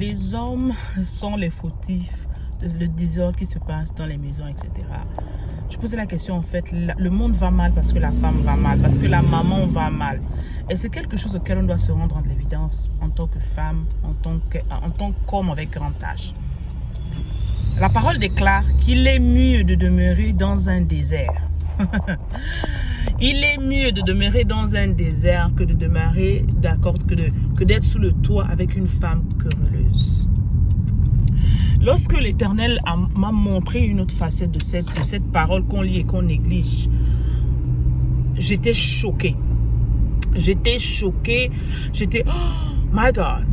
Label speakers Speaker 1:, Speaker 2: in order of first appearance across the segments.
Speaker 1: les hommes sont les fautifs le désordre qui se passe dans les maisons, etc. Je posais la question, en fait, le monde va mal parce que la femme va mal, parce que la maman va mal. Et c'est quelque chose auquel on doit se rendre en l'évidence en tant que femme, en tant qu'homme avec grand H. La parole déclare qu'il est mieux de demeurer dans un désert. Il est mieux de demeurer dans un désert que de demeurer, d'accord, que d'être sous le toit avec une femme querelleuse. Lorsque l'Éternel m'a montré une autre facette de cette parole qu'on lit et qu'on néglige, j'étais choquée. J'étais choquée. J'étais, oh my God.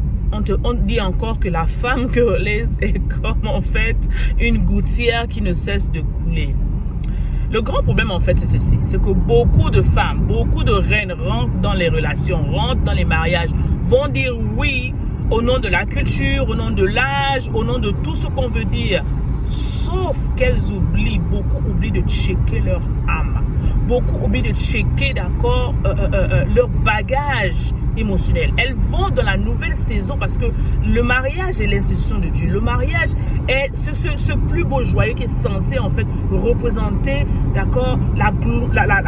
Speaker 1: On dit encore que la femme querelleuse est comme en fait une gouttière qui ne cesse de couler. Le grand problème en fait c'est ceci, c'est que beaucoup de femmes, beaucoup de reines rentrent dans les relations, rentrent dans les mariages, vont dire oui au nom de la culture, au nom de l'âge, au nom de tout ce qu'on veut dire. Sauf qu'elles oublient, beaucoup oublient de checker leur âme. Beaucoup oublient de checker, d'accord, leur bagage émotionnel. Elles vont dans la nouvelle saison parce que le mariage est l'institution de Dieu. Le mariage est ce plus beau joyeux qui est censé en fait représenter, d'accord, la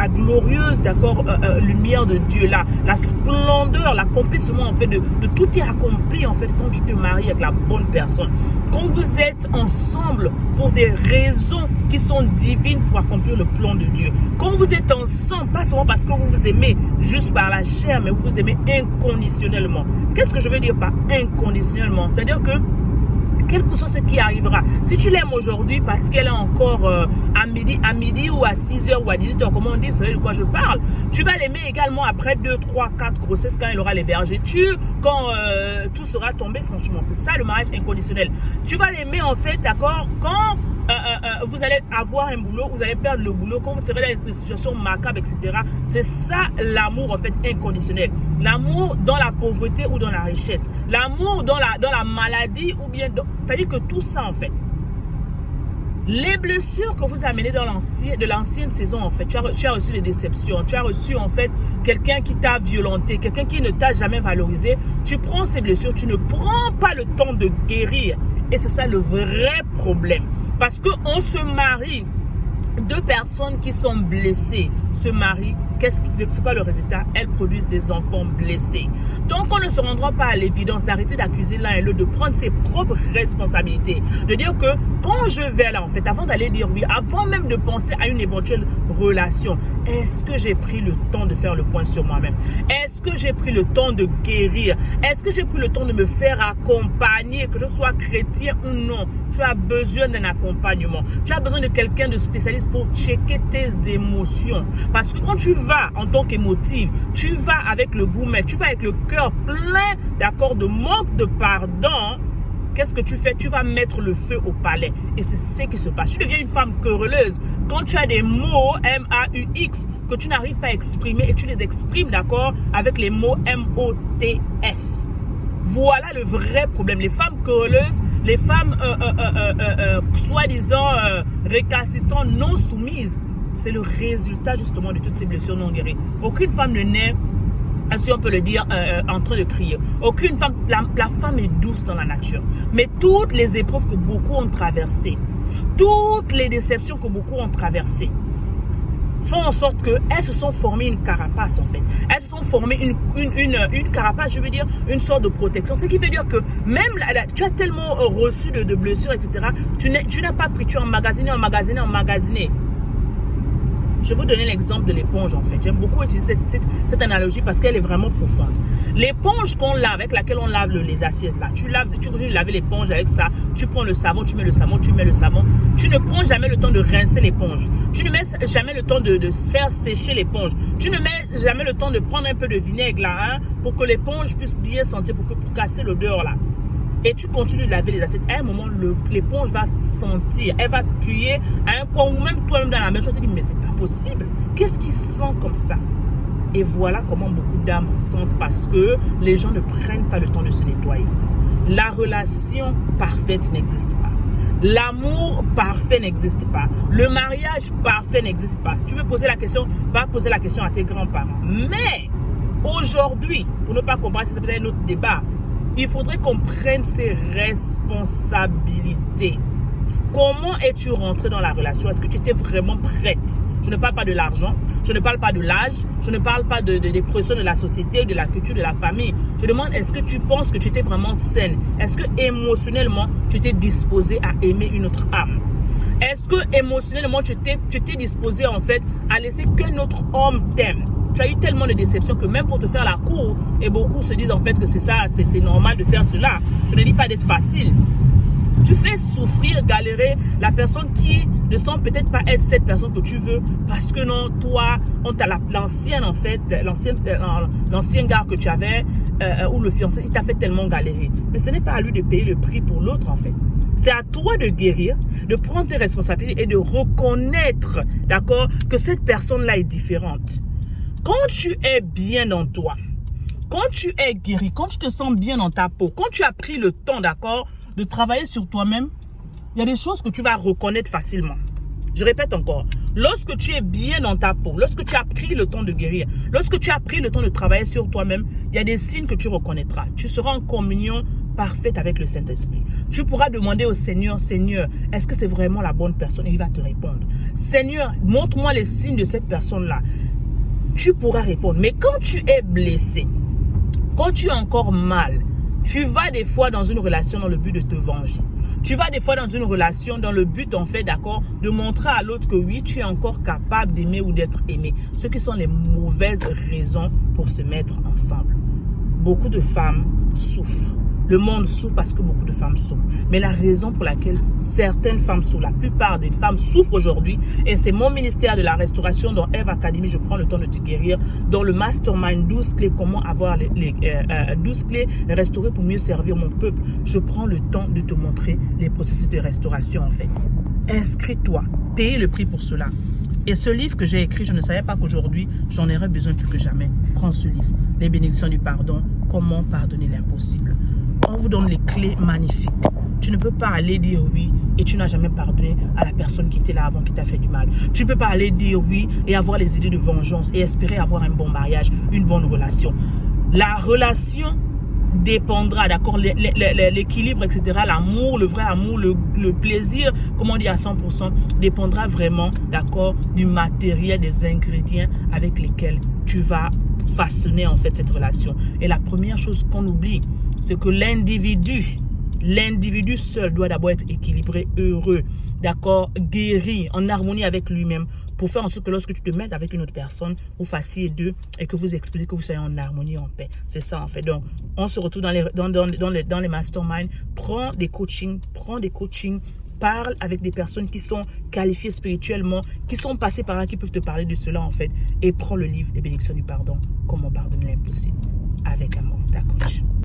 Speaker 1: glorieuse, d'accord, lumière de Dieu, la splendeur, l'accomplissement en fait de tout est accompli en fait quand tu te maries avec la bonne personne. Quand vous êtes ensemble pour des raisons qui sont divines pour accomplir le plan de Dieu. Quand vous êtes ensemble, pas seulement parce que vous vous aimez juste par la chair, mais vous vous aimez inconditionnellement. Qu'est-ce que je veux dire par inconditionnellement? C'est-à-dire que quel que soit ce qui arrivera, si tu l'aimes aujourd'hui parce qu'elle est encore à midi ou à 6h ou à 18h, comment on dit, vous savez de quoi je parle, tu vas l'aimer également après 2, 3, 4 grossesses quand elle aura les vergetures, quand tout sera tombé, franchement, c'est ça le mariage inconditionnel. Tu vas l'aimer en fait, d'accord, quand vous allez avoir un boulot, vous allez perdre le boulot, quand vous serez dans des situations macabres, etc. C'est ça l'amour en fait inconditionnel. L'amour dans la pauvreté ou dans la richesse. L'amour dans la maladie ou bien c'est-à-dire que tout ça en fait. Les blessures que vous amenez de l'ancienne saison en fait, tu as reçu des déceptions, tu as reçu en fait quelqu'un qui t'a violenté, quelqu'un qui ne t'a jamais valorisé. Tu prends ces blessures, tu ne prends pas le temps de guérir. Et c'est ça le vrai problème. Parce qu'on se marie, deux personnes qui sont blessées se marient. C'est quoi le résultat? Elles produisent des enfants blessés. Donc on ne se rendra pas à l'évidence d'arrêter d'accuser l'un et l'autre, de prendre ses propres responsabilités. De dire que quand je vais là en fait, avant d'aller dire oui, avant même de penser à une éventuelle relation, est-ce que j'ai pris le temps de faire le point sur moi-même? Est-ce que j'ai pris le temps de guérir? Est-ce que j'ai pris le temps de me faire accompagner, que je sois chrétien ou non? Tu as besoin d'un accompagnement. Tu as besoin de quelqu'un de spécialiste pour checker tes émotions. Parce que quand tu vas en tant qu'émotive, tu vas avec le gourmet, tu vas avec le cœur plein, d'accord, de manque de pardon. Qu'est-ce que tu fais? Tu vas mettre le feu au palais. Et c'est ce qui se passe. Tu deviens une femme querelleuse. Quand tu as des mots, M-A-U-X, que tu n'arrives pas à exprimer et tu les exprimes, d'accord, avec les mots M-O-T-S. Voilà le vrai problème. Les femmes querelleuses, les femmes soi-disant récalcitrantes, non soumises, c'est le résultat justement de toutes ces blessures non guéries. Aucune femme ne naît, si on peut le dire, en train de crier. Aucune femme, la femme est douce dans la nature. Mais toutes les épreuves que beaucoup ont traversées, toutes les déceptions que beaucoup ont traversées, font en sorte qu'elles se sont formées une carapace en fait. Elles se sont formées une carapace, je veux dire, une sorte de protection. Ce qui veut dire que même tu as tellement reçu de blessures, etc. Tu n'as pas pris, tu as emmagasiné. Je vais vous donner l'exemple de l'éponge en fait. J'aime beaucoup utiliser cette analogie parce qu'elle est vraiment profonde. L'éponge qu'on lave, avec laquelle on lave les assiettes là, tu continues de laver l'éponge avec ça, tu prends le savon, tu mets le savon, tu mets le savon. Tu ne prends jamais le temps de rincer l'éponge. Tu ne mets jamais le temps de faire sécher l'éponge. Tu ne mets jamais le temps de prendre un peu de vinaigre là, hein, pour que l'éponge puisse bien sentir, pour casser l'odeur là. Et tu continues de laver les assiettes. À un moment, l'éponge va sentir. Elle va puer à un point où même toi-même dans la maison, tu te dis, mais c'est pas possible. Qu'est-ce qui sent comme ça? Et voilà comment beaucoup d'âmes sentent parce que les gens ne prennent pas le temps de se nettoyer. La relation parfaite n'existe pas. L'amour parfait n'existe pas. Le mariage parfait n'existe pas. Si tu veux poser la question, va poser la question à tes grands-parents. Mais aujourd'hui, pour ne pas comprendre, c'est peut-être un autre débat, il faudrait qu'on prenne ses responsabilités. Comment es-tu rentré dans la relation? Est-ce que tu étais vraiment prête? Je ne parle pas de l'argent, je ne parle pas de l'âge, je ne parle pas des pressions de la société, de la culture, de la famille. Je demande, est-ce que tu penses que tu étais vraiment saine? Est-ce que émotionnellement, tu étais disposé à aimer une autre âme? Est-ce que émotionnellement, tu étais disposé en fait à laisser qu'un autre homme t'aime? Tu as eu tellement de déceptions que même pour te faire la cour, et beaucoup se disent en fait que c'est ça, c'est normal de faire cela. Je ne dis pas d'être facile. Tu fais souffrir, galérer la personne qui ne semble peut-être pas être cette personne que tu veux parce que non, toi, on t'a l'ancien en fait, l'ancien gars que tu avais ou le fiancé, il t'a fait tellement galérer. Mais ce n'est pas à lui de payer le prix pour l'autre en fait. C'est à toi de guérir, de prendre tes responsabilités et de reconnaître, d'accord, que cette personne-là est différente. Quand tu es bien dans toi, quand tu es guéri, quand tu te sens bien dans ta peau, quand tu as pris le temps, d'accord, de travailler sur toi-même, il y a des choses que tu vas reconnaître facilement. Je répète encore, lorsque tu es bien dans ta peau, lorsque tu as pris le temps de guérir, lorsque tu as pris le temps de travailler sur toi-même, il y a des signes que tu reconnaîtras. Tu seras en communion parfaite avec le Saint-Esprit. Tu pourras demander au Seigneur, Seigneur, est-ce que c'est vraiment la bonne personne? Et il va te répondre. Seigneur, montre-moi les signes de cette personne-là. Tu pourras répondre. Mais quand tu es blessé, quand tu es encore mal, tu vas des fois dans une relation dans le but de te venger. Tu vas des fois dans une relation dans le but, en fait, d'accord, de montrer à l'autre que oui, tu es encore capable d'aimer ou d'être aimé. Ce qui sont les mauvaises raisons pour se mettre ensemble. Beaucoup de femmes souffrent. Le monde souffre parce que beaucoup de femmes souffrent. Mais la raison pour laquelle certaines femmes souffrent, la plupart des femmes souffrent aujourd'hui, et c'est mon ministère de la restauration dans Eve Academy, je prends le temps de te guérir, dans le mastermind 12 clés, comment avoir les 12 clés restaurées pour mieux servir mon peuple. Je prends le temps de te montrer les processus de restauration en fait. Inscris-toi, payez le prix pour cela. Et ce livre que j'ai écrit, je ne savais pas qu'aujourd'hui, j'en aurais besoin plus que jamais. Prends ce livre, Les bénédictions du pardon, comment pardonner l'impossible. On vous donne les clés magnifiques. Tu ne peux pas aller dire oui et tu n'as jamais pardonné à la personne qui était là avant, qui t'a fait du mal. Tu ne peux pas aller dire oui et avoir les idées de vengeance et espérer avoir un bon mariage, une bonne relation. La relation dépendra, d'accord, l'équilibre, etc., l'amour, le vrai amour, le plaisir, comment dire à 100%, dépendra vraiment, d'accord, du matériel, des ingrédients avec lesquels tu vas façonner en fait cette relation. Et la première chose qu'on oublie, c'est que l'individu seul doit d'abord être équilibré, heureux, d'accord, guéri, en harmonie avec lui-même, pour faire en sorte que lorsque tu te mets avec une autre personne, vous fassiez deux et que vous expliquez que vous soyez en harmonie, en paix. C'est ça en fait. Donc, on se retrouve dans les masterminds. Prends des coachings, parle avec des personnes qui sont qualifiées spirituellement, qui sont passées par là, qui peuvent te parler de cela en fait. Et prends le livre Les bénédictions du pardon, comment pardonner l'impossible avec amour. Ta coach.